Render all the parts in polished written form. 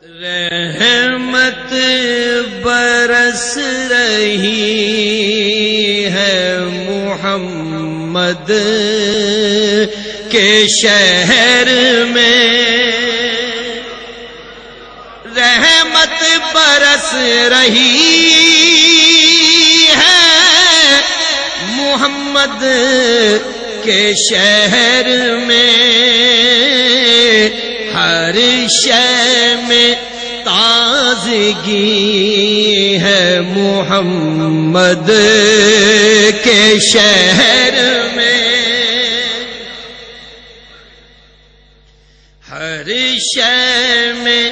رحمت برس رہی ہے محمد کے شہر میں، رحمت برس رہی ہے محمد کے شہر میں، ہر شے میں تازگی ہے محمد کے شہر میں، ہر شے میں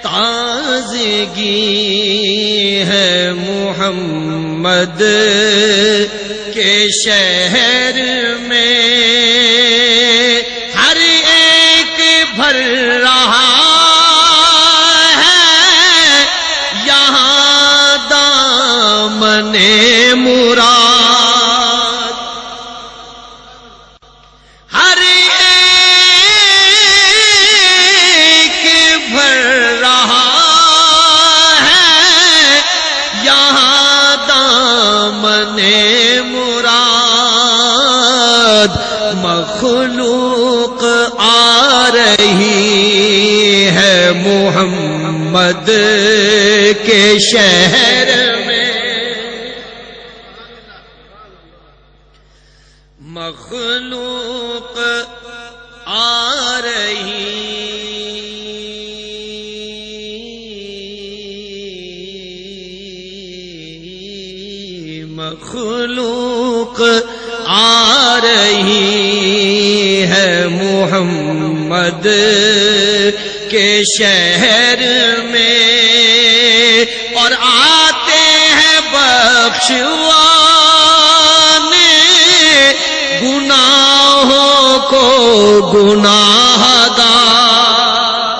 تازگی ہے محمد کے شہر میں، ہر ایک بھر رہا ہے یہاں دامن مراد، ہر ایک بھر رہا ہے یہاں دامن مراد، مخلوق آ رہی ہے محمد کے شہر میں، مخلوق آ رہی مخلوق آ رہی ہے محمد کے شہر میں، اور آتے ہیں بخشوانے گناہوں کو گناہ گار،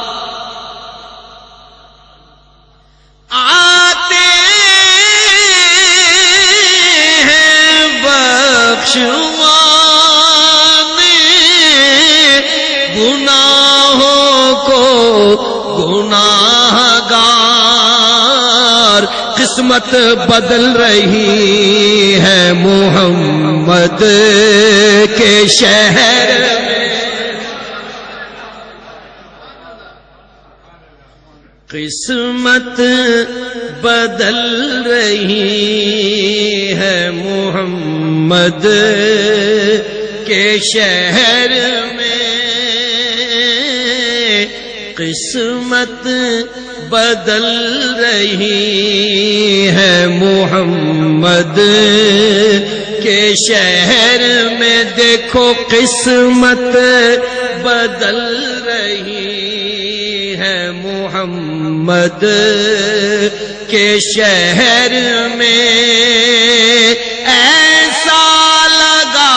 آتے ہیں بخشوانے گناہوں کو گناہ گار، قسمت بدل رہی ہے محمد کے شہر میں، قسمت بدل رہی ہے محمد کے شہر میں، قسمت بدل رہی ہے محمد کے شہر میں، دیکھو قسمت بدل رہی ہے محمد کے شہر میں، ایسا لگا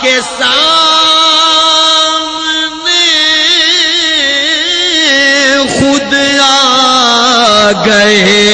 کہ خود آ گئے